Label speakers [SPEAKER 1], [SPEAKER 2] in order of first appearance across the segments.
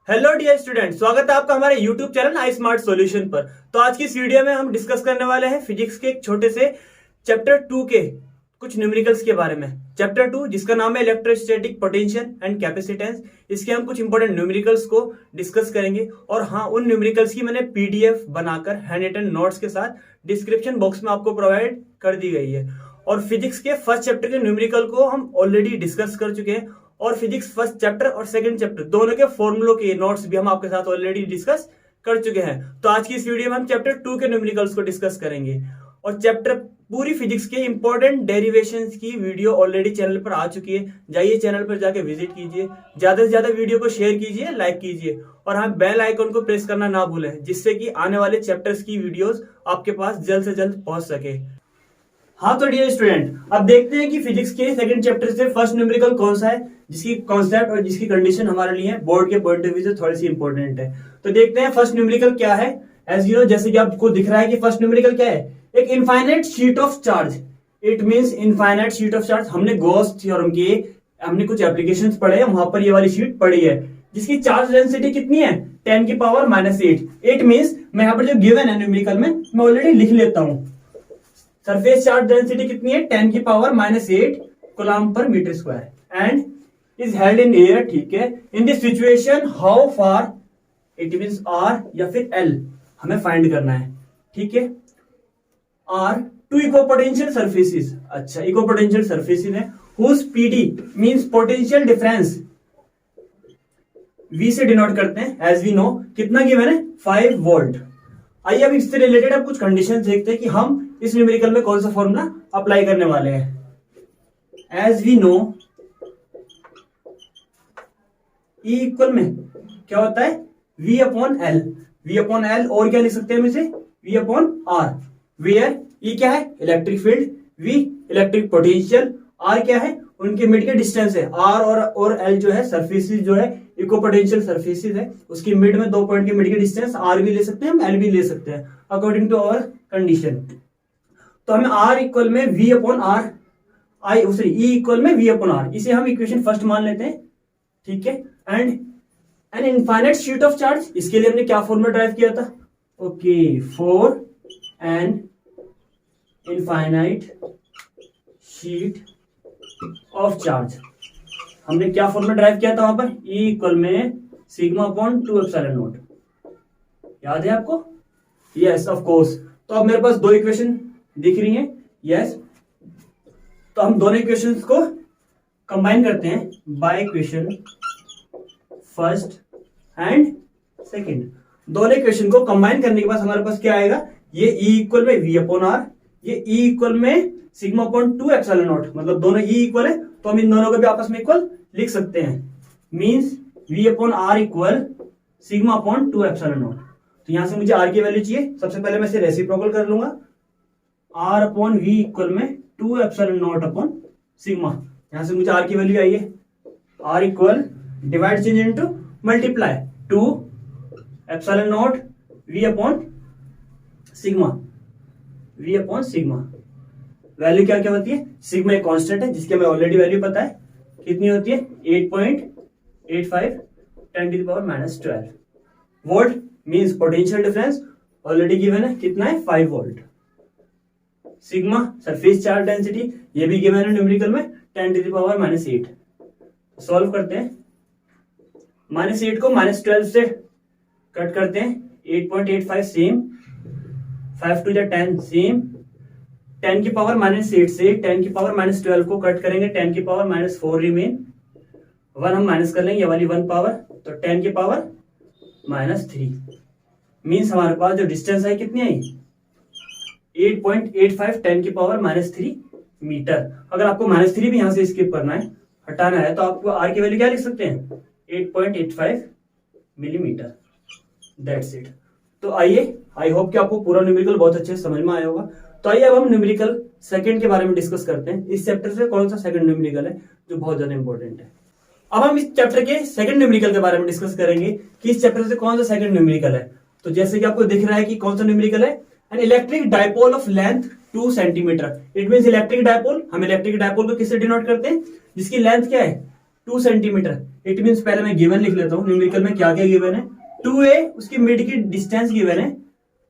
[SPEAKER 1] Hello dear student, स्वागत है आपका हमारे यूट्यूब चैनल आई स्मार्ट सॉल्यूशन पर। तो आज की इस वीडियो में हम डिस्कस करने वाले हैं फिजिक्स के एक छोटे से चैप्टर 2 के कुछ न्यूमेरिकल्स के बारे में। चैप्टर 2 जिसका नाम है इलेक्ट्रोस्टैटिक पोटेंशियल एंड कैपेसिटेंस, इसके हम कुछ इंपॉर्टेंट न्यूमेरिकल्स को डिस्कस करेंगे। और हाँ, उन न्यूमेरिकल्स की मैंने पीडीएफ बनाकर हैंड रिटन नोट्स के साथ डिस्क्रिप्शन बॉक्स में आपको प्रोवाइड कर दी गई है। और फिजिक्स के फर्स्ट चैप्टर के न्यूमेरिकल को हम ऑलरेडी डिस्कस कर चुके हैं, और फिजिक्स फर्स्ट चैप्टर और सेकंड चैप्टर दोनों के फॉर्मूलों के नोट्स भी हम आपके साथ ऑलरेडी डिस्कस कर चुके हैं। तो आज की इस वीडियो में हम चैप्टर 2 के न्यूमेरिकल्स को डिस्कस करेंगे। और चैप्टर पूरी फिजिक्स के इंपॉर्टेंट डेरिवेशंस की वीडियो ऑलरेडी चैनल पर आ चुकी है, जाइए चैनल पर जाके विजिट कीजिए, ज्यादा से ज्यादा वीडियो को शेयर कीजिए, लाइक कीजिए, और हाँ, बेल आइकन को प्रेस करना ना भूलें, जिससे कि आने वाले चैप्टर्स की वीडियोस आपके पास जल्द से जल्द पहुंच सके। हाँ तो डियर स्टूडेंट, अब देखते हैं कि फिजिक्स के सेकंड चैप्टर से फर्स्ट न्यूमेरिकल कौन सा है जिसकी कॉन्सेप्ट और जिसकी कंडीशन हमारे लिए बोर्ड के पॉइंट ऑफ व्यू से थोड़ी सी इंपॉर्टेंट है। तो देखते हैं फर्स्ट न्यूमेरिकल क्या है। एज यू नो, जैसे कि आपको दिख रहा है कि फर्स्ट न्यूमेरिकल क्या है, एक infinite sheet of charge. It means infinite sheet of charge. हमने गॉस थ्योरम के हमने कुछ एप्लीकेशंस पढ़े हैं, वहां पर ये वाली शीट पढ़ी है, जिसकी चार्ज डेंसिटी कितनी है, 10 की पावर -8। इट मींस मैं यहाँ पर जो गिवन है न्यूमेरिकल में, मैं ऑलरेडी लिख लेता हूं। सरफेस चार्ज डेंसिटी कितनी है, 10 की power -8 coulomb per metre square, and is held in air. ठीक है, in this situation how far, it means R या फिर एल हमें फाइंड करना है। ठीक है, आर टू इक्विपोटेंशियल सरफेसेस। अच्छा, इक्विपोटेंशियल सरफेसेस है whose PD means potential difference V से डिनोट करते हैं। एज वी नो, कितना गिवन है, 5 वोल्ट। आइए अब इससे रिलेटेड अब कुछ कंडीशन देखते हैं कि हम इस न्यूमेरिकल में कौन सा फॉर्मूला अप्लाई करने वाले हैं। As we know, E equal में क्या होता है, V upon L. V upon L, और क्या लिख सकते हैं हम इसे, V upon R, where E क्या है, electric field, V electric potential, R क्या है, उनके मिड के डिस्टेंस है। R और L जो है सरफेसेस जो है इक्विपोटेंशियल सरफेसेस है, उसकी मिड में 2 पॉइंट के मिड के डिस्टेंस R भी ले सकते हैं हम, L भी ले सकते हैं अकॉर्डिंग टू आवर कंडीशन। तो हमें R इक्वल में V upon R, E equal में V अपॉन आर, इसे हम इक्वेशन फर्स्ट मान लेते हैं। ठीक है, and an infinite sheet of charge, इसके लिए हमने क्या फॉर्मूला ड्राइव किया था, okay, for an infinite sheet of charge हमने क्या फॉर्मूला ड्राइव किया था वहां पर, E इक्वल में सिग्मा अपॉन 2 एप्सिलॉन नॉट। याद है आपको? Yes, of course. तो अब मेरे पास 2 इक्वेशन दिख रही हैं। यस, तो हम दोनों इक्वेशंस को कंबाइन करते हैं by equation first and second. दोनों इक्वेशन को कंबाइन करने के बाद हमारे पास क्या आएगा, ये E इक्वल में V अपॉन आर, ये E इक्वल में सिग्मा अपॉन 2 एप्सिलॉन नॉट, मतलब दोनों E इक्वल है, तो हम इन दोनों को भी आपस में इक्वल लिख सकते हैं। Means V upon R equal sigma upon 2 epsilon naught. तो यहां से मुझे R की वैल्यू चाहिए, सबसे पहले मैं इसे रेसिप्रोकल कर लूंगा। R अपॉन V इक्वल में 2 एप्सिलॉन नॉट अपॉन सिग्मा, यहां से मुझे R की वैल्यू आई है। R equal divide change into multiply 2 epsilon not V upon sigma, V upon sigma. Value क्या क्या होती है, सिग्मा एक कांस्टेंट है जिसकी हमें ऑलरेडी वैल्यू पता है, कितनी होती है, 8.85 10 की power -12 volt. Means potential difference already given है, कितना है, 5 volt. Sigma surface charge density, ये भी गिवन है न्यूमेरिकल में, 10 की पावर -8। सॉल्व करते हैं, -8 को -12 से कट करते हैं, 8.85 सेम, 5 to 10 सेम, 10 की पावर -8 से 10 की पावर -12 को कट करेंगे, 10 की पावर -4 रिमेन, 1 हम माइनस कर लेंगे, ये वाली 1 पावर, तो 10 की पावर -3। मींस हमारे पास जो डिस्टेंस है कितनी आई, 8.85 10 की पावर -3 मीटर। अगर आपको -3 भी यहां से स्किप करना है, हटाना है, तो आपको R की वैल्यू क्या लिख सकते हैं, 8.85 मिलीमीटर। That's it. तो आइए, आई होप कि आपको पूरा न्यूमेरिकल बहुत अच्छे से समझ में आया होगा। तो आइए अब हम न्यूमेरिकल सेकंड के बारे में डिस्कस करते हैं। इस चैप्टर से कौन सा सेकंड न्यूमेरिकल है जो बहुत ज्यादा इंपॉर्टेंट है। अब हम इस चैप्टर के सेकंड न्यूमेरिकल के बारे में डिस्कस करेंगे कि इस चैप्टर से कौन सा सेकंड न्यूमेरिकल है। तो जैसे कि आपको दिख रहा है कि कौन सा न्यूमेरिकल है, an electric dipole of length 2 centimetre. It means electric dipole, हम इलेक्ट्रिक डायपोल को किससे डिनोट करते हैं, जिसकी लेंथ क्या है, 2 सेंटीमीटर। इट मीन्स पहले मैं गिवन लिख लेता हूँ, न्यूमेरिकल में क्या क्या गिवन है। 2a उसकी मिड की डिस्टेंस गिवन है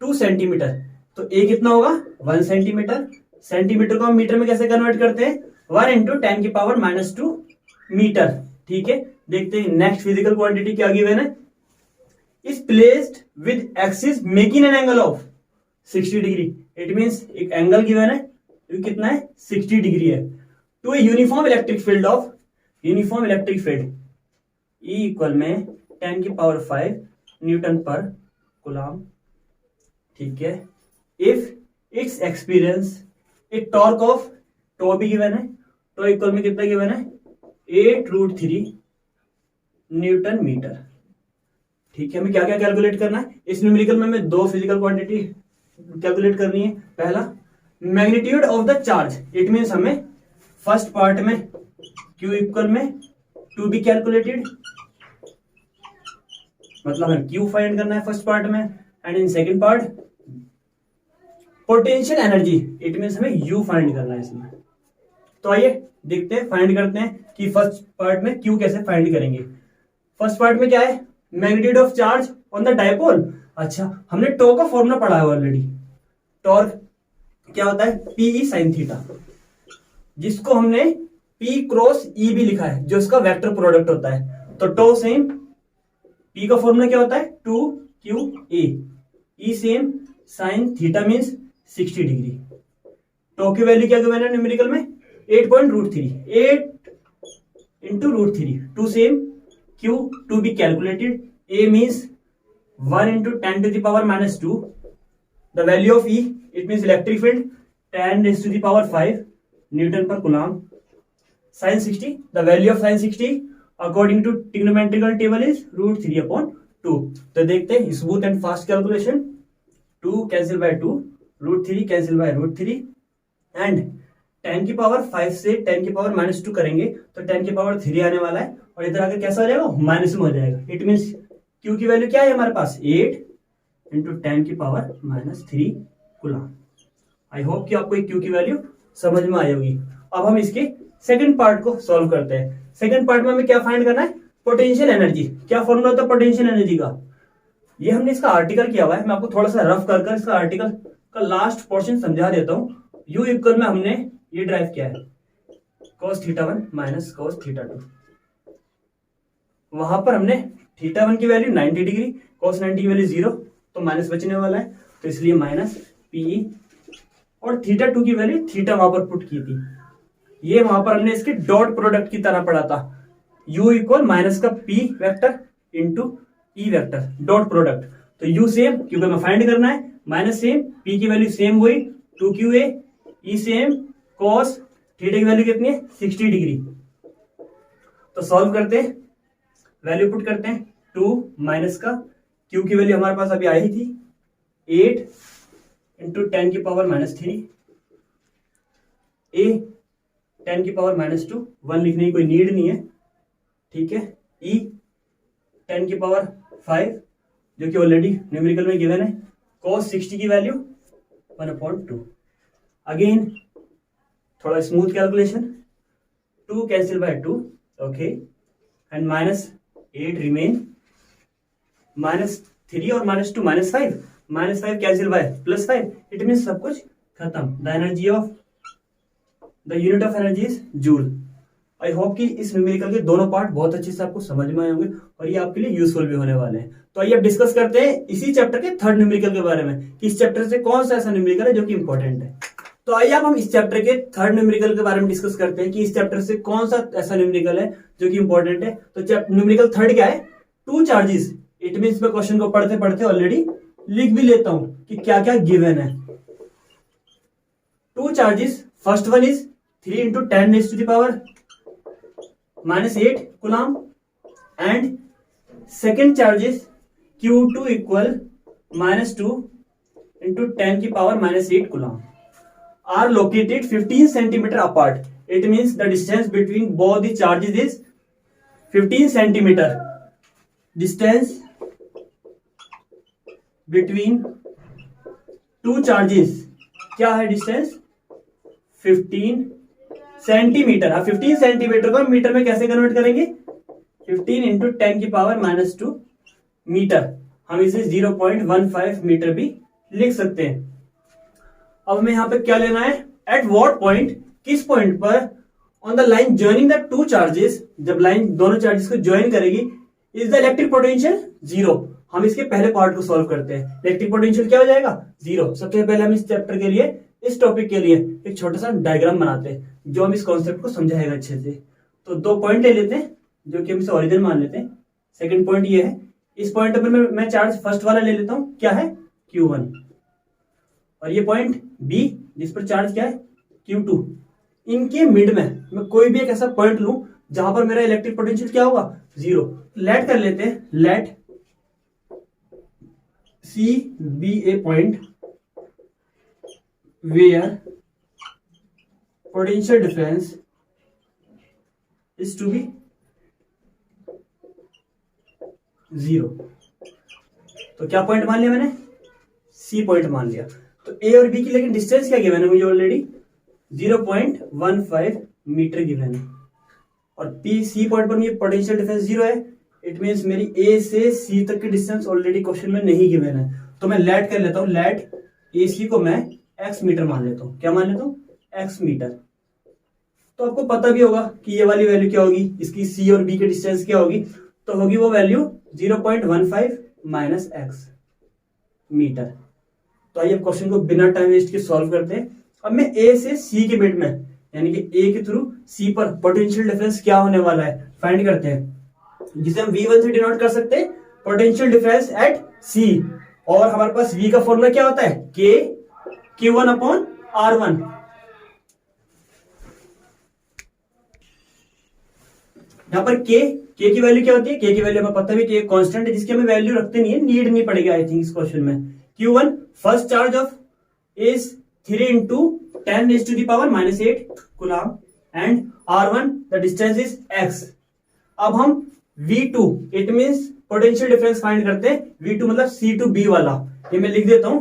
[SPEAKER 1] 2 सेंटीमीटर, तो a कितना होगा 1 सेंटीमीटर। सेंटीमीटर को हम मीटर में कैसे कन्वर्ट करते हैं, 1 इंटू 10 की पावर -2 मीटर। ठीक है, देखते हैं नेक्स्ट फिजिकल क्वांटिटी क्या गिवन है। Is placed with axis making an angle of 60 degree. It means एक एंगल गिवन है, तो कितना है 60 डिग्री है। To a uniform electric field of, uniform electric field E equal में 10 की पावर 5 न्यूटन पर कूलम। ठीक है, if it's experience a torque of, tau भी गिवन है, टॉ इक्वल में कितना गिवन है 8√3 न्यूटन मीटर। ठीक है, हमें क्या क्या कैलकुलेट करना है इस न्यूमेरिकल में, हमें दो फिजिकल क्वांटिटी कैलकुलेट करनी है। पहला magnitude of the charge, it means हमें फर्स्ट पार्ट में Q इक्वल में 2 बी कैलकुलेटेड, मतलब हमें Q फाइंड करना है फर्स्ट पार्ट में, and in second part potential energy, it means हमें U फाइंड करना है इसमें। तो आइए देखते हैं, फाइंड करते हैं कि फर्स्ट पार्ट में Q कैसे फाइंड करेंगे। फर्स्ट पार्ट में क्या है, magnitude of charge on the dipole. अच्छा, हमने टॉ का फॉर्मूला पढ़ा है ऑलरेडी। टॉर्क क्या होता है PE sin थीटा, जिसको हमने P क्रॉस E भी लिखा है, जो इसका वेक्टर प्रोडक्ट होता है। तो टॉ सेम, P का फॉर्मूला क्या होता है 2QA, E same sin theta means 60 degree. Tau की वैल्यू क्या गिवन है न्यूमेरिकल में 8.3, 8 into √3, 2 same, Q 2 be calculated, A means 1 into 10 to the power -2, the value of E, it means electric field 10 raised to the power 5 Newton per Coulomb. Sin 60, the value of sin 60 according to trigonometrical table is √3/2। तो देखते हैं smooth and fast calculation, 2 cancel bye 2, √3 cancel bye √3, and 10 की power 5 से 10 की power -2 करेंगे तो 10 की power 3 आने वाला है, और इधर आकर कैसा हो जाएगा माइनस में हो जाएगा। इट मीन्स Q की वैल्यू क्या है हमारे पास 8 इंटू 10 की पावर -3 कूलम। आई होप कि आपको Q की वैल्यू समझ में आई होगी। अब हम इसके सेकंड पार्ट को सॉल्व करते हैं। सेकंड पार्ट में हमें क्या फाइंड करना है, पोटेंशियल एनर्जी। क्या फॉर्मूला होता है पोटेंशियल एनर्जी का, ये हमने इसका आर्टिकल किया हुआ है, मैं आपको थोड़ा सा रफ कर इसका आर्टिकल का लास्ट पोर्शन समझा देता हूँ। U इक्वल में हमने ये ड्राइव किया है cos θ1 माइनस cos θ2, वहां पर हमने θ1 की वैल्यू 90 डिग्री, cos 90 की वैल्यू 0, तो माइनस बचने वाला है, तो इसलिए माइनस PE, और θ2 की वैल्यू थीटा वहां पर पुट की थी। ये वहां पर हमने इसके डॉट प्रोडक्ट की तरह पढ़ा था, U इक्वल माइनस का P vector into E vector, dot product. तो U सेम, क्योंकि हमें फाइंड करना है, माइनस सेम, P की वैल्यू सेम हुई 2QA, E same, cos theta की वैल्यू कितनी है 60 डिग्री। तो सॉल्व करते हैं, वैल्यू पुट करते हैं, 2 माइनस का Q की वैल्यू हमारे पास अभी आई थी 8 इंटू 10 की पावर -3, A 10 की पावर -2, 1 लिखने की कोई नीड नहीं है। ठीक है, E 10 की पावर 5, जो कि ऑलरेडी न्यूमेरिकल में गिवन है, cos 60 की वैल्यू 1/2। अगेन थोड़ा smooth calculation, 2 cancel bye 2, okay, and -8 remain, -3 और -2 -5, -5 कैंसिल बाय +5, इट मीन सब कुछ खत्म। The energy of, the unit of energy is joule. I hope कि इस न्यूमेरिकल के दोनों पार्ट बहुत अच्छे से आपको समझ में आए होंगे और ये आपके लिए यूजफुल भी होने वाले हैं। तो आइए अब डिस्कस करते हैं इसी चैप्टर के थर्ड न्यूमेरिकल के बारे में, कि इस चैप्टर से कौन सा ऐसा न्यूमेरिकल है जो कि इंपॉर्टेंट है। तो आइए अब हम इस चैप्टर के थर्ड न्यूमेरिकल के बारे में डिस्कस करते हैं कि इस चैप्टर से कौन सा ऐसा न्यूमेरिकल है जो कि इंपॉर्टेंट है। तो न्यूमेरिकल थर्ड क्या है, 2 चार्जेस। इट मीन्स मैं क्वेश्चन को पढ़ते पढ़ते ऑलरेडी लिख भी लेता हूं कि क्या क्या गिवन है। 2 charges, first one is 3 into 10 raised to the power -8 coulomb, and second charges Q2 equal -2 into 10 की power -8 coulomb are located 15 centimeter apart. It means the distance between both the charges is 15 centimeter. Distance between two charges क्या है distance 15 centimetre. 15 centimetre को metre में कैसे convert करेंगे, 15 into 10 की power -2 metre. हम इसे 0.15 मीटर भी लिख सकते हैं। अब हमें यहाँ पे क्या लेना है, एट व्हाट पॉइंट, किस पॉइंट पर, on the line joining the two charges, जब लाइन दोनों चार्जेस को ज्वाइन करेगी, is the electric potential zero. हम इसके पहले पार्ट को सॉल्व करते हैं। इलेक्ट्रिक पोटेंशियल क्या हो जाएगा, जीरो। सबसे पहले हम इस चैप्टर के लिए, इस टॉपिक के लिए एक छोटा सा डायग्राम बनाते हैं जो हम इस कॉन्सेप्ट को समझाएगा अच्छे से। तो 2 पॉइंट ले लेते हैं जो कि हम इसे ओरिजिन मान लेते हैं। सेकंड पॉइंट ये है, इस पॉइंट पर मैं चार्ज फर्स्ट वाला ले लेता हूं, क्या है Q1, और ये पॉइंट B जिस पर चार्ज क्या है Q2। इनके मिड में मैं कोई भी एक ऐसा पॉइंट लूं जहां पर मेरा इलेक्ट्रिक पोटेंशियल क्या होगा, जीरो। लेट कर लेते हैं, late C be a point where potential difference is to be zero. तो क्या पॉइंट मान लिया मैंने, C पॉइंट मान लिया। तो A और B की लेकिन डिस्टेंस क्या गिवन है मुझे ऑलरेडी, 0.15 मीटर गिवन है, और C पॉइंट पर मुझे पोटेंशियल डिफरेंस जीरो है। इट मींस मेरी A से C तक की डिस्टेंस ऑलरेडी क्वेश्चन में नहीं गिवन है। तो मैं लेट कर लेता हूं, लेट AC को मैं x मीटर मान लेता हूं। क्या मान लेता हूं, x मीटर। तो आपको पता भी होगा कि ये वाली वैल्यू क्या होगी, इसकी C और B की डिस्टेंस क्या होगी, तो होगी वो वैल्यू 0.15 माइनस x मीटर। तो आइए क्वेश्चन को बिना टाइम वेस्ट के सॉल्व करते हैं। अब मैं A से C के बिट में, यानी कि A के थ्रू C पर पोटेंशियल डिफरेंस क्या होने वाला है फाइंड करते हैं, जिसे हम V1 से डिनोट कर सकते हैं, पोटेंशियल डिफरेंस एट C। और हमारे पास V का फॉर्मूला क्या होता है, K Q1 अपॉन R1। यहां पर K की वैल्यू क्या होती है, K की वैल्यू हमें पता भी कि एक कांस्टेंट है जिसकी हमें वैल्यू रखते नहीं है, नीड नहीं पड़ेगी आई थिंक इस क्वेश्चन में। Q1 first charge of is 3 into 10 raised to the power -8 coulomb, and R1 the distance is x। अब हम V2 it means potential difference find करते हैं। V2 मतलब C to B वाला, ये मैं लिख देता हूं,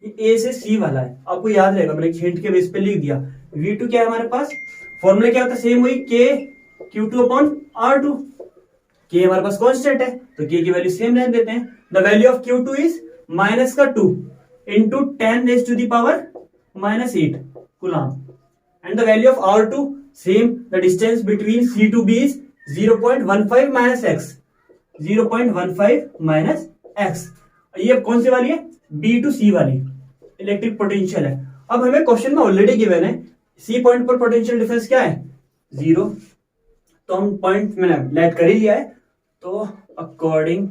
[SPEAKER 1] A से C वाला है, आपको याद रहेगा, मैंने हिंट के बेस पे लिख दिया। V2 क्या है हमारे पास, फॉर्मूला क्या होता है, सेम वही K Q2 upon R2। K हमारे पास कांस्टेंट है तो K की वैल्यू सेम रहने देते हैं। The value of Q2 is -2 into 10 raised to the power -8 coulomb, and the value of R2 same, the distance between C to B is 0.15 minus x, 0.15 minus x। ये कौन सी वाली है, B to C वाली electric potential है। अब हमें question में already given है C पॉइंट पर पोटेंशियल डिफरेंस क्या है, जीरो। तो हम पॉइंट मैंने लेट कर ही लिया है, तो अकॉर्डिंग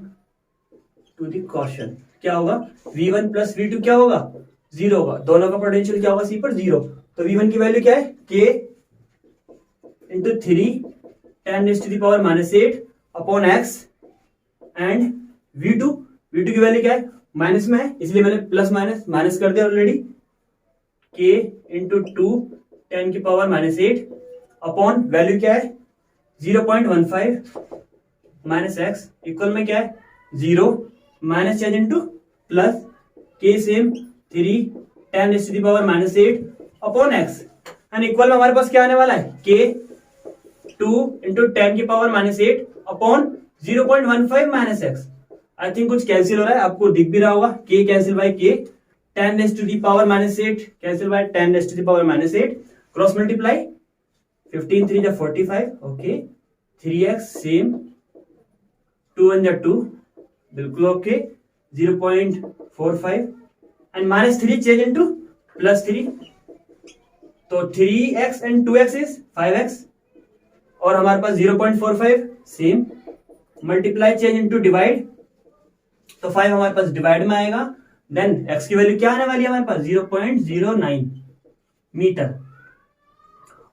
[SPEAKER 1] टू द क्वेश्चन क्या होगा, V1 प्लस V2 क्या होगा, जीरो होगा। दोनों का पोटेंशियल क्या होगा C पर, जीरो। तो V1 की वैल्यू क्या है, K into 3 10 raised to the power -8 upon x, and V2 की वैल्यू क्या है, माइनस में है इसलिए मैंने प्लस माइनस माइनस कर दिया ऑलरेडी, K इंटू 2 10 की पावर -8 अपॉन वैल्यू क्या है 0.15 माइनस x इक्वल में क्या है, zero, minus change into plus, K same 3 10 raised to the power -8 upon x, and equal में हमारे पास क्या आने वाला है, K 2 इंटू 10 की power -8 upon 0.15 minus x। I think कुछ कैंसिल हो रहा है, आपको दिख भी रहा होगा, K cancel by K, 10 raised to the power -8 cancel bye 10 raised to the power -8, cross multiply 15 3 जा 45, ओके, 3x सेम, 2 1 जा 2 बिल्कुल ओके, 0.45 एंड -3 चेंज इनटू +3, तो 3x and 2x is 5x, और हमारे पास 0.45 same, multiply change into divide, तो 5 हमारे पास divide में आएगा, देन x की वैल्यू क्या आने वाली है हमारे पास 0.09 मीटर,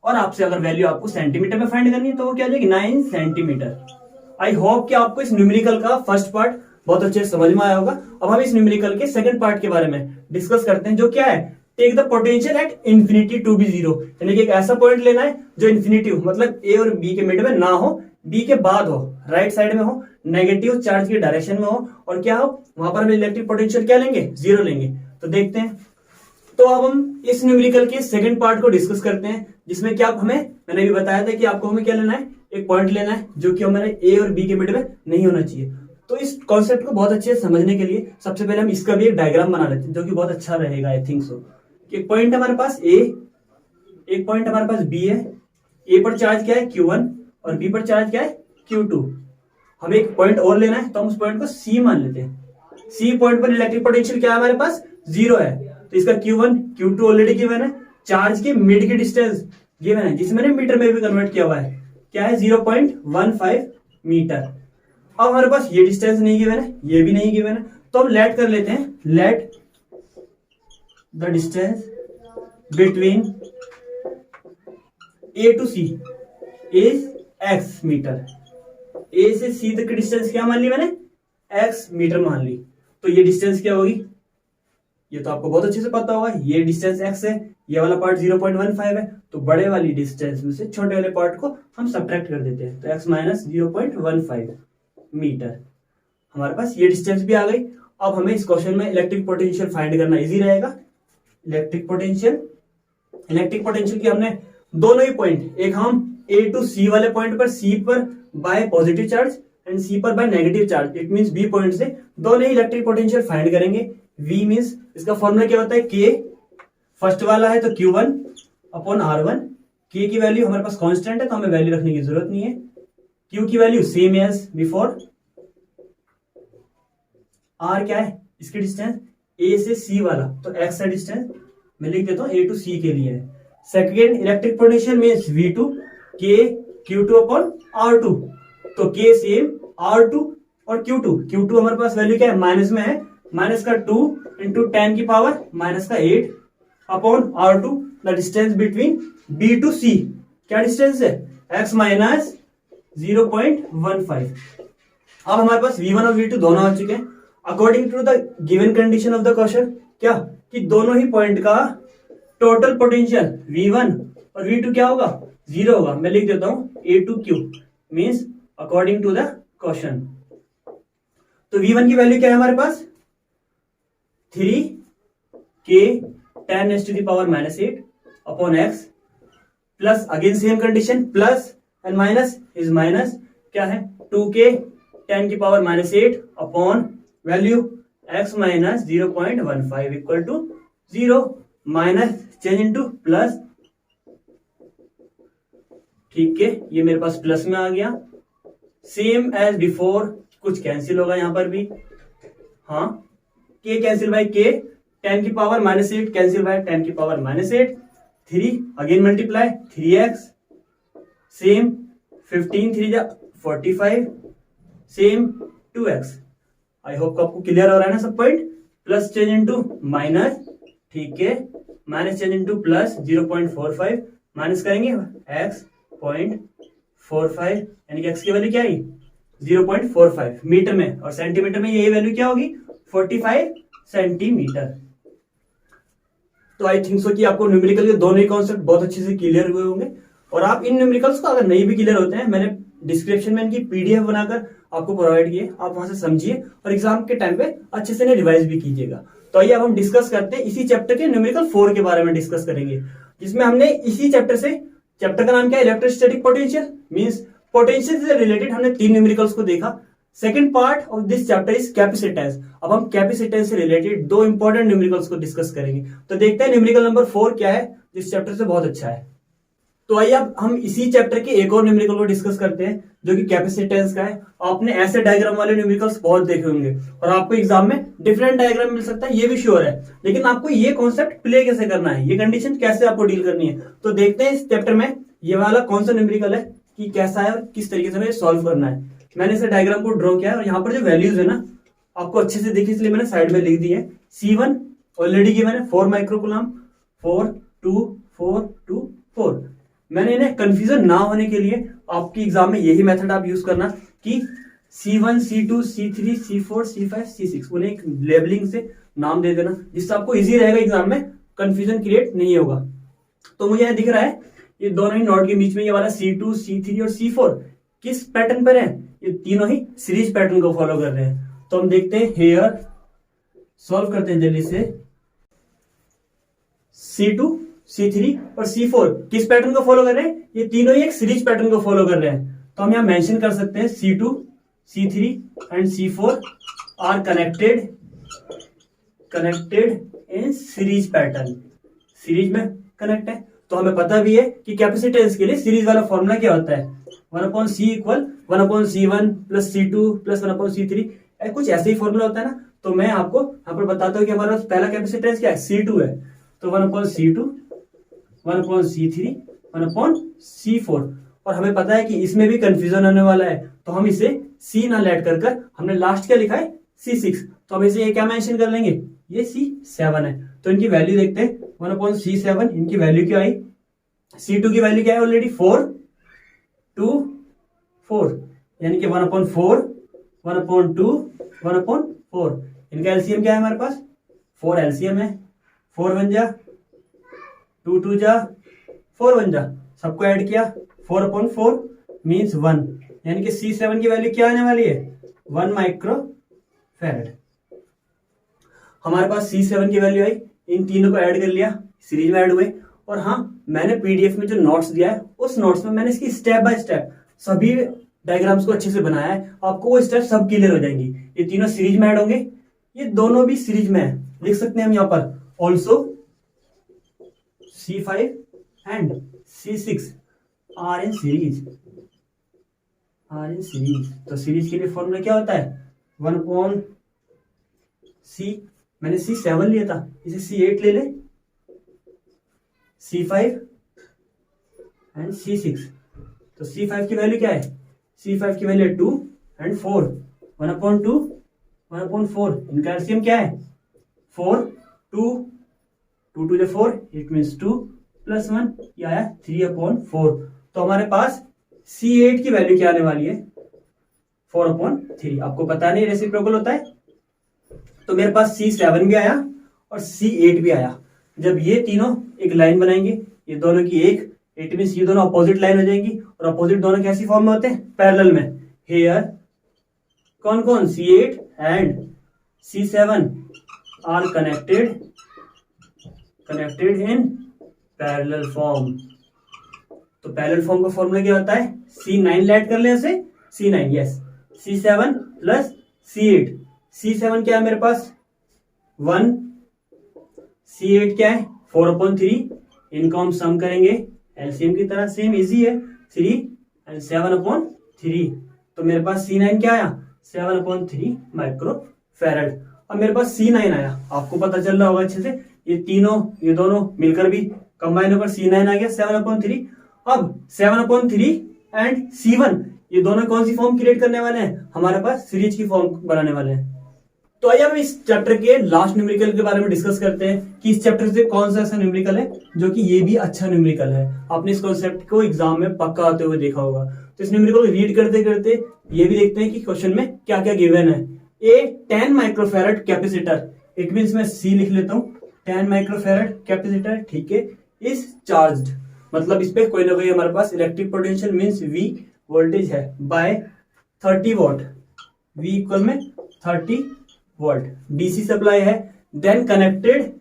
[SPEAKER 1] और आपसे अगर वैल्यू आपको सेंटीमीटर में फाइंड करनी है तो वो क्या आ जाएगी 9 सेंटीमीटर। आई होप कि आपको इस न्यूमेरिकल का फर्स्ट पार्ट बहुत अच्छे से समझ में आया होगा। अब हम इस न्यूमेरिकल के सेकंड पार्ट के बारे में डिस्कस करते हैं, जो क्या है, take the potential at infinity to be zero, यानी कि एक ऐसा पॉइंट लेना है जो इन्फिनिटी हो, मतलब A और B के मिड में ना हो, B के बाद हो, राइट साइड में हो, नेगेटिव चार्ज की डायरेक्शन में हो, और क्या हो, वहां पर हम इलेक्ट्रिक पोटेंशियल क्या लेंगे, जीरो लेंगे। तो देखते हैं, तो अब हम इस न्यूमेरिकल के सेकंड पार्ट को डिस्कस करते हैं, जिसमें क्या मैंने भी बताया था कि आपको हमें क्या लेना है, एक पॉइंट लेना है जो कि हमारे ए और बी के मिड में नहीं होना चाहिए। तो इस कॉन्सेप्ट को बहुत अच्छे से समझने के लिए सबसे पहले हम इसका भी एक डायग्राम बना लेते हैं जो कि बहुत अच्छा रहेगा, आई थिंक सो। एक पॉइंट हमारे पास ए, एक पॉइंट हमारे पास बी है। ए पर चार्ज क्या है Q1 और बी पर चार्ज क्या है Q2। हमें एक पॉइंट और लेना है तो हम उस पॉइंट को C मान लेते हैं। C पॉइंट पर इलेक्ट्रिक पोटेंशियल क्या है हमारे पास 0 है, तो इसका Q1 Q2 ऑलरेडी गिवन है। चार्ज के मिड की डिस्टेंस गिवन है जिसे मैंने मीटर में भी कन्वर्ट किया हुआ है, क्या है 0.15 मीटर। अब हमारे पास ये डिस्टेंस नहीं गिवन है, ये भी नहीं गिवन है, तो हम लेट कर लेते हैं, let the distance between A to C is x metre. A से C तक की डिस्टेंस क्या मान ली मैंने, x मीटर मान ली। तो ये डिस्टेंस क्या होगी, ये तो आपको बहुत अच्छे से पता होगा, ये डिस्टेंस x है, ये वाला पार्ट 0.15 है, तो बड़े वाली डिस्टेंस में से छोटे वाले पार्ट को हम सब्ट्रैक्ट कर देते हैं, तो x माइनस 0.15 मीटर। हमारे पास ये डिस्टेंस भी आ गई। अब हमें इस क्वेश्चन में इलेक्ट्रिक पोटेंशियल फाइंड करना इजी रहेगा। इलेक्ट्रिक पोटेंशियल की हमने दोनों ही पॉइंट, एक हम A to C वाले पॉइंट पर, C पर bye positive charge and C पर by negative charge, it means B point से दोनों ही इलेक्ट्रिक पोटेंशियल फाइंड करेंगे। V मींस इसका फॉर्मूला क्या होता है, K फर्स्ट वाला है तो Q1 अपॉन R1। K की वैल्यू हमारे पास कांस्टेंट है तो हमें वैल्यू रखने की जरूरत नहीं है। Q की value same as before. R क्या है, इसकी डिस्टेंस A से C वाला, तो X है डिस्टेंस, मैं लिख देता हूँ A to C के लिए है। Second electric potential means V2 K Q2 upon R2, तो K सेम R2 और Q2 हमारे पास वैल्यू क्या है, माइनस में है, माइनस का 2 इंटू 10 की पावर माइनस का 8 upon R2 the distance between B to C, क्या डिस्टेंस है x माइनस 0.15। अब हमारे पास V1 और V2 दोनों आ चुके हैं। According to the given condition of the question, क्या कि दोनों ही पॉइंट का टोटल पोटेंशियल V1 और V2 क्या होगा, 0 होगा। मैं लिख देता हूं A to Q means according to the question. तो V1 की वैल्यू क्या है हमारे पास 3K 10⁻⁻8 upon x plus again same condition, plus and minus is minus, क्या है 2K 10⁻⁸ upon value x minus 0.15 equal to 0, minus change into plus, ठीक है, ये मेरे पास प्लस में आ गया। सेम एज बिफोर, कुछ कैंसिल होगा यहां पर भी, हाँ, k cancel by k, 10⁻⁸ cancel bye 10⁻⁸, 3 again multiply 3x, same 15 3 जा 45, सेम 2x। आई होप आपको क्लियर हो रहा है ना सब point. Plus change into minus, ठीक है, minus change into plus 0.45, minus करेंगे x 0.45, यानी कि x की वैल्यू क्या आई 0.45 मीटर में, और सेंटीमीटर में ये वैल्यू क्या होगी 45 सेंटीमीटर। तो आई थिंक सो कि आपको न्यूमेरिकल के दोनों ही कॉन्सेप्ट बहुत अच्छे से क्लियर हुए होंगे। और आप इन न्यूमेरिकल्स को अगर नहीं भी क्लियर होते हैं, मैंने डिस्क्रिप्शन में इनकी PDF बनाकर आपको प्रोवाइड किए, आप वहां से समझिए और एग्जाम के टाइम पे अच्छे से रिवाइज भी कीजिएगा। तो आइए अब हम डिस्कस करते हैं इसी चैप्टर के न्यूमेरिकल 4 के बारे में डिस्कस करेंगे, जिसमें हमने इसी चैप्टर का नाम क्या है, इलेक्ट्रोस्टैटिक पोटेंशियल मींस पोटेंशियल से रिलेटेड हमने 3 न्यूमेरिकल्स को देखा। Second part of this chapter is capacitance. अब हम कैपेसिटेंस से रिलेटेड 2 इंपॉर्टेंट न्यूमेरिकल्स को डिस्कस करेंगे। तो देखते हैं न्यूमेरिकल नंबर 4 क्या है, जिस चैप्टर से बहुत अच्छा है। तो आइए अब हम इसी चैप्टर के एक और न्यूमेरिकल को डिस्कस करते हैं जो कि कैपेसिटेंस का है। आपने ऐसे डायग्राम वाले न्यूमेरिकल्स बहुत देखे होंगे और आपको एग्जाम में डिफरेंट डायग्राम मिल सकता है, ये भी श्योर है, लेकिन आपको ये कॉन्सेप्ट प्ले कैसे करना है, ये कंडीशन कैसे आपको डील करनी है। तो देखते हैं इस चैप्टर में ये वाला कौन सा न्यूमेरिकल है कि कैसा है और किस तरीके से हमें सॉल्व करना है। मैंने इसे डायग्राम को ड्रॉ किया है और यहाँ पर जो वैल्यूज है ना आपको अच्छे से दिखे, इसलिए मैंने साइड में लिख दी है। C1 ऑलरेडी की मैंने 4 माइक्रोकूलम, 4 2 4 2 4। मैंने इन्हें कंफ्यूजन ना होने के लिए आपकी एग्जाम में यही मेथड आप यूज करना कि C1 C2 C3 C4 C5 C6 उन्हें एक लेबलिंग से नाम दे देना, जिससे आपको इजी रहेगा एग्जाम में, कंफ्यूजन क्रिएट नहीं होगा। तो मुझे यह दिख रहा है ये दोनों ही नोड के बीच में ये वाला C2 C3 और C4 किस पैटर्न पर है, ये तीनों ही सीरीज पैटर्न को फॉलो कर रहे हैं। तो हम देखते हैं हेयर, सॉल्व करते हैं जल्दी से। C2 C3 और C4 किस पैटर्न को फॉलो कर रहे हैं, ये तीनों ही एक सीरीज पैटर्न को फॉलो कर रहे हैं। तो हम यहाँ मेंशन कर सकते हैं C2, C3 and C4 are connected in series pattern. Series में कनेक्ट है, तो हमें पता भी है कि कैपेसिटेंस के लिए सीरीज वाला फॉर्मूला क्या होता है, 1/C equal 1/C1 plus C2 plus 1/C3, कुछ ऐसे ही फॉर्मूला होता है ना। तो मैं आपको यहाँ पर बताता हूँ कि हमारा पहला कैपेसिटेंस क्या है, C2 है, तो 1/C2 1/C3 1/C4। और हमें पता है कि इसमें भी कंफ्यूजन होने वाला है, तो हम इसे C ना लेट कर हमने लास्ट क्या लिखा है C6, तो हम इसे ये क्या मेंशन कर लेंगे, ये C7 है। तो इनकी वैल्यू देखते हैं, 1/C7 इनकी वैल्यू क्या आई, C2 की वैल्यू क्या है ऑलरेडी 4 2 4, यानी कि 1/4 1/2 1/4। इनका एलसीएम क्या है हमारे पास, 4 एलसीएम है, 4 1 जा 2 2 जा 4 1 जा, सबको ऐड किया 4/4 मीन्स 1, यानी कि C7 की वैल्यू क्या आने वाली है 1 माइक्रोफैरड। हमारे पास C7 की वैल्यू आई, इन तीनों को ऐड कर लिया, सीरीज में ऐड हुए। और हाँ, मैंने पीडीएफ में जो नोट्स दिया है उस नोट्स में मैंने इसकी स्टेप बाय स्टेप सभी डायग्राम्स को अच्छे से बनाया है, आपको वो स्टेप सब क्लियर हो जाएंगी। ये तीनों सीरीज में ऐड होंगे, ये दोनों भी सीरीज में है, लिख सकते हैं हम यहाँ पर also C5 and C6 are in series. तो सीरीज के लिए फॉर्मूला क्या होता है 1/C, मैंने C7 लिया था, इसे C8 ले ले, C5 एंड C6। तो C5 की वैल्यू क्या है, C5 की वैल्यू 2 एंड 4, 1/2 1/4। इनका एलसीएम क्या है 4 2 2 2 4, इट मीन्स 2 प्लस 1, ये आया 3/4। तो हमारे पास C8 की वैल्यू क्या आने वाली है 4/3। आपको पता नहीं रेसिप्रोकल होता है, तो मेरे पास C7 भी आया और C8 भी आया। जब ये तीनों एक लाइन बनाएंगे, ये दोनों की एक, इट मीन्स ये दोनों अपोजिट लाइन हो जाएंगी, और अपोजिट दोनों कैसी फॉर्म में होते हैं, पैरेलल में। हियर कौन कौन C8 and C7 are connected in parallel form. तो पैरेलल फॉर्म का फॉर्मूला क्या होता है, C9 लेट कर ले इसे, C9 yes, C7 plus C8। C7 क्या है मेरे पास 1, C8 क्या है 4/3, इनको हम सम करेंगे एलसीएम की तरह, सेम इजी है, 3 एंड 7/3। तो मेरे पास C9 क्या आया 7/3 माइक्रोफैरड। और मेरे पास C9 आया, आपको पता चल रहा होगा अच्छे से, ये दोनों मिलकर भी कंबाइन होकर C9 आ गया 7/3। अब 7/3 एंड C1 ये दोनों कौन सी फॉर्म क्रिएट करने वाले हैं, हमारे पास सीरीज की फॉर्म बनाने वाले हैं। तो आइए हम इस चैप्टर के लास्ट न्यूमेरिकल के बारे में डिस्कस करते हैं कि इस चैप्टर से कौन सा ऐसा न्यूमेरिकल है जो कि ये भी अच्छा न्यूमेरिकल है। आपने इस कॉन्सेप्ट को एग्जाम में पक्का आते हुए देखा होगा। तो इस न्यूमेरिकल को रीड करते करते ये भी देखते हैं कि क्वेश्चन में क्या क्या गिवन है। ए 10 माइक्रोफैरड कैपेसिटर, इट मीन्स मैं C लिख लेता हूँ, 10 माइक्रोफैरड कैपेसिटर, ठीक है, इज चार्ज्ड, मतलब इस पे कोई ना कोई हमारे पास electric potential means V voltage है, बाय 30 वॉट, V इक्वल में 30 वोल्ट, डीसी सप्लाई है, then connected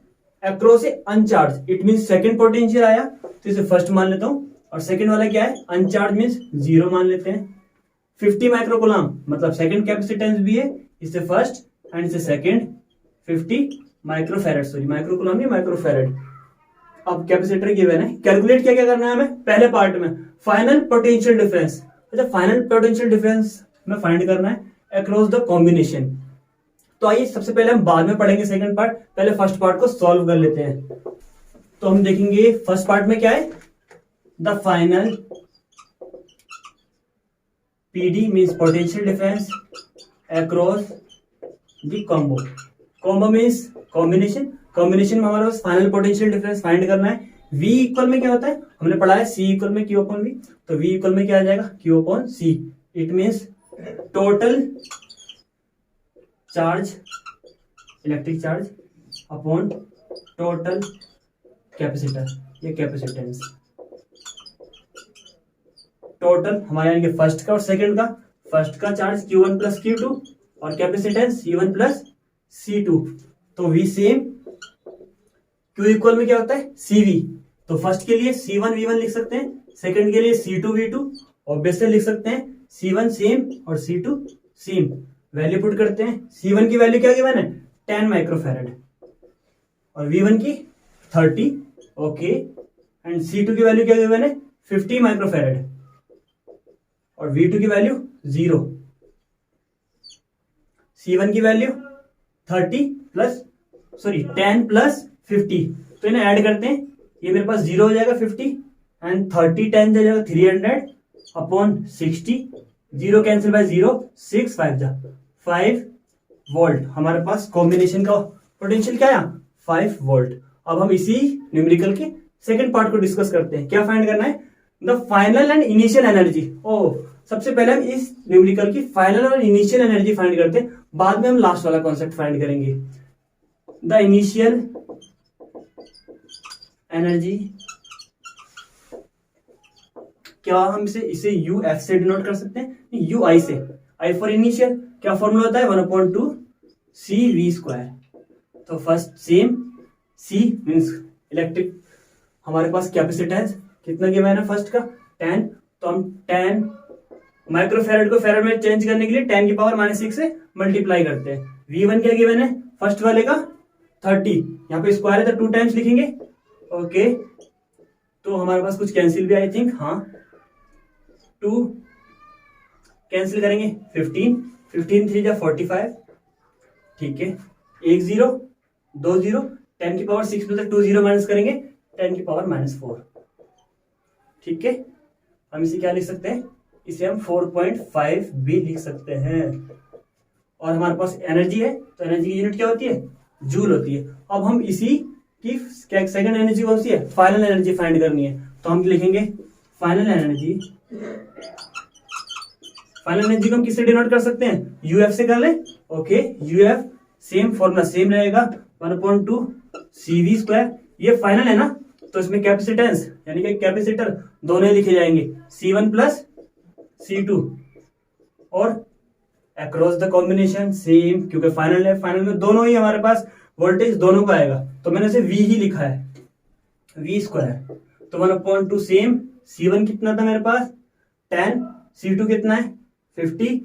[SPEAKER 1] across a uncharged, it means second potential आया, तो इसे फर्स्ट मान लेता हूं, और सेकंड वाला क्या है अनचार्ज मीन्स 0 मान लेते हैं। 50 माइक्रोकूलम मतलब सेकंड कैपेसिटेंस भी है, इसे फर्स्ट एंड इसे सेकंड, 50 माइक्रोफैरड, सॉरी माइक्रोकूलम नहीं माइक्रोफैरड। अब कैपेसिटर गिवन है, कैलकुलेट क्या क्या करना है हमें, पहले पार्ट में फाइनल पोटेंशियल डिफरेंस, अच्छा फाइनल पोटेंशियल डिफरेंस में फाइंड करना है अक्रॉस द कॉम्बिनेशन। तो आइए सबसे पहले हम बाद में पढ़ेंगे सेकंड पार्ट, पहले फर्स्ट पार्ट को सॉल्व कर लेते हैं। तो हम देखेंगे फर्स्ट पार्ट में क्या है, the final PD means potential difference across the combo, combo means combination, combination में हमारे पास फाइनल पोटेंशियल डिफरेंस फाइंड करना है। V इक्वल में क्या होता है, हमने पढ़ा है C इक्वल में Q अपॉन V, तो V इक्वल में क्या आ जाएगा Q upon C, it means total charge, electric charge upon total capacitor, ये कैपेसिटेंस, टोटल हमारे यानी कि फर्स्ट का और सेकंड का, फर्स्ट का चार्ज Q1 प्लस Q2 और कैपेसिटेंस C1 प्लस C2। तो V सेम, Q इक्वल में क्या होता है CV, तो फर्स्ट के लिए C1 V1 लिख सकते हैं, सेकंड के लिए C2 V2 ऑब्वियसली लिख सकते हैं C1 सेम और C2 सेम। वैल्यू पुट करते हैं। C1 की वैल्यू क्या गिवन है 10 माइक्रोफैरेड और V1 की 30, ओके। एंड C2 की वैल्यू क्या गिवन है 50 माइक्रोफैरेड और V2 की वैल्यू 0। C1 की वैल्यू 10 प्लस 50, तो इन्हें ऐड करते हैं। ये मेरे पास 0 हो जाएगा 50 एंड 30 10 जाएगा 300 अपॉन 60, 0 कैंसिल बाय 0, 6 5 वोल्ट। हमारे पास कॉम्बिनेशन का पोटेंशियल क्या है 5 वोल्ट। अब हम इसी न्यूमेरिकल के सेकंड पार्ट को डिस्कस करते हैं। क्या फाइंड करना है the final and initial energy. सबसे पहले हम इस न्यूमेरिकल की फाइनल और इनिशियल एनर्जी फाइंड करते हैं, बाद में हम लास्ट वाला कॉन्सेप्ट फाइंड करेंगे। द इनिशियल एनर्जी, क्या हम इसे UF से डिनोट कर सकते हैं, UI से। I फॉर इनिशियल क्या फॉर्मूला होता है 1/2 CV²। तो first sem C means electric, हमारे पास कैपेसिटेंस कितना गिवन है फर्स्ट का 10, तो हम 10 माइक्रोफैरेड को फैरेड में चेंज करने के लिए 10 की पावर -6 से मल्टीप्लाई करते हैं। V1 क्या गिवन है फर्स्ट वाले का 30, यहाँ पे स्क्वायर है तो 2 टाइम्स लिखेंगे, ओके। तो हमारे पास कुछ कैंसिल भी आई थिंक, हाँ 2 कैंसिल करेंगे 15 3 जा 45, ठीक है। 1 0 2 0, 10 की पावर 6 में से 2 0 माइनस करेंगे 10 की पावर -4, ठीक है। हम इसे क्या लिख सकते हैं, इसे हम 4.5 भी लिख सकते हैं। और हमारे पास एनर्जी है तो एनर्जी की यूनिट क्या होती है जूल होती है। अब हम इसी की सेकंड एनर्जी कौन सी है फाइनल एनर्जी फाइंड करनी है, तो हम लिखेंगे फाइनल एनर्जी। फाइनल एनर्जी को हम किससे डिनोट कर सकते हैं UF से कर ले, okay. UF same formula same रहेगा 1/2 CV²। ये फाइनल है ना, तो इसमें कैपेसिटेंस यानी कि कैपेसिटर दोनों लिखे जाएंगे C1 प्लस C2 और अक्रॉस द कॉम्बिनेशन सेम, क्योंकि फाइनल है, फाइनल में दोनों ही हमारे पास वोल्टेज दोनों का आएगा, तो मैंने इसे V ही लिखा है V²। तो 1/2 सेम, C1 कितना था मेरे पास 10, C2 कितना है 50,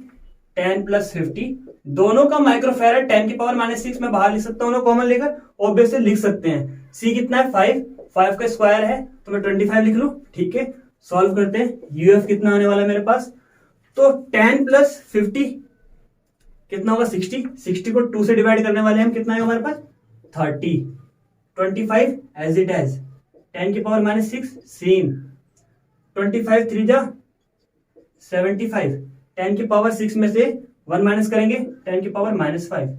[SPEAKER 1] 10 प्लस 50 दोनों का माइक्रोफैरेड 10 की पावर -6 में बाहर लिख सकता हूँ कॉमन लेकर, ऑब्वियसली लिख सकते हैं। C कितना है 5 का स्क्वायर है तो मैं 25 लिख लूं, ठीक है। सॉल्व करते हैं, UF कितना आने वाला है मेरे पास, तो 10 प्लस 50 कितना होगा 60 को 2 से डिवाइड करने वाले हम, कितना है हमारे पास 30, 25 एज इट एज 10 की पावर -6 सेम, 25 3 जा 75, 10 की पावर 6 में से 1 माइनस करेंगे 10 की पावर -5,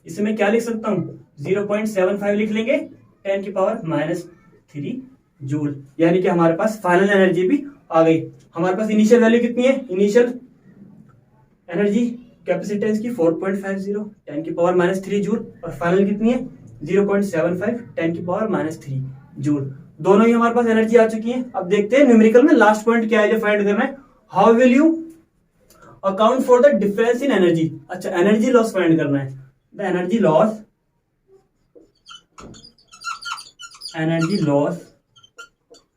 [SPEAKER 1] इसे मैं क्या लिख सकता हूँ 0.75 लिख लेंगे 10 की पावर -3 जूल। यानी कि हमारे पास फाइनल एनर्जी भी आ गई। हमारे पास इनिशियल वैल्यू कितनी है, इनिशियल एनर्जी कैपेसिटेंस की 4.50 10 की पावर -3 जूल, और फाइनल कितनी है 0.75 10 की पावर -3 जूल। दोनों ही हमारे पास एनर्जी आ चुकी है। अब देखते हैं न्यूमेरिकल में लास्ट पॉइंट क्या है जो फाइंड करना है, how will you account for the difference in energy. अच्छा, एनर्जी लॉस फाइंड करना है। द एनर्जी लॉस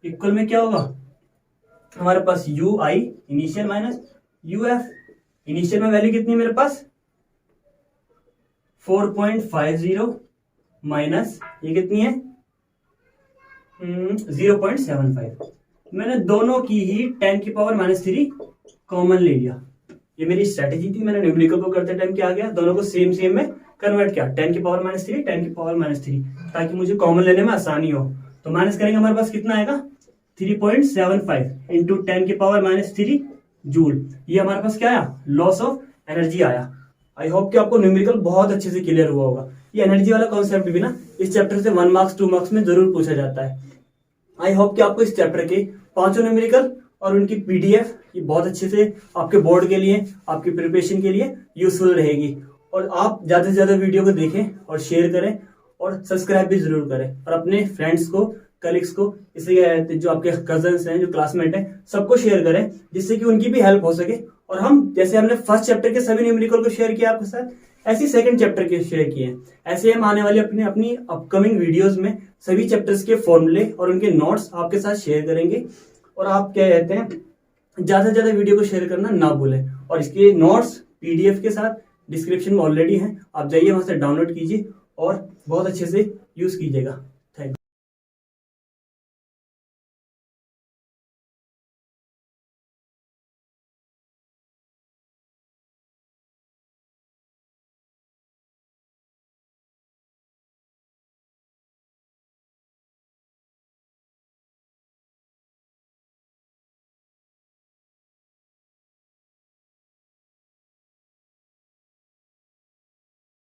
[SPEAKER 1] इक्वल में क्या होगा हमारे पास UI initial minus UF। Initial में वैल्यू कितनी है मेरे पास 4.50 माइनस ये कितनी है 0.75। मैंने दोनों की ही 10 की पावर -3 कॉमन ले लिया। ये मेरी स्ट्रेटेजी थी, मैंने न्यूमेरिकल को करते टाइम क्या गया दोनों को सेम में कन्वर्ट किया, 10 की पावर -3 10 की पावर -3, ताकि मुझे कॉमन लेने में आसानी हो। तो माइनस करेंगे हमारे पास कितना आएगा 3.75 इंटू 10 की पावर -3 जूल। ये हमारे पास क्या आया लॉस ऑफ एनर्जी आया। आई होप कि आपको न्यूमेरिकल बहुत अच्छे से क्लियर हुआ होगा। ये एनर्जी वाला कॉन्सेप्ट भी ना इस चैप्टर से 1 मार्क्स 2 मार्क्स में जरूर पूछा जाता है। आई होप कि आपको इस चैप्टर के 5 न्यूमेरिकल और उनकी PDF ये बहुत अच्छे से आपके बोर्ड के लिए आपकी प्रिपरेशन के लिए यूजफुल रहेगी। और आप ज्यादा से ज्यादा वीडियो को देखें और शेयर करें और सब्सक्राइब भी जरूर करें, और अपने फ्रेंड्स को कलीग्स को इससे जो आपके कजन्स हैं जो क्लासमेट हैं सबको शेयर करें, जिससे कि उनकी भी हेल्प हो सके। और हम जैसे हमने फर्स्ट चैप्टर के सभी न्यूमेरिकल को शेयर किया आपके साथ, ऐसे सेकंड चैप्टर के शेयर किए हैं। ऐसे हम आने वाले अपनी अपकमिंग वीडियोस में सभी चैप्टर्स के फॉर्मूले और उनके नोट्स आपके साथ शेयर करेंगे। और आप क्या कहते हैं ज़्यादा से ज़्यादा वीडियो को शेयर करना ना भूलें। और इसके नोट्स PDF के साथ डिस्क्रिप्शन में ऑलरेडी हैं, आप जाइए वहाँ से डाउनलोड कीजिए और बहुत अच्छे से यूज़ कीजिएगा।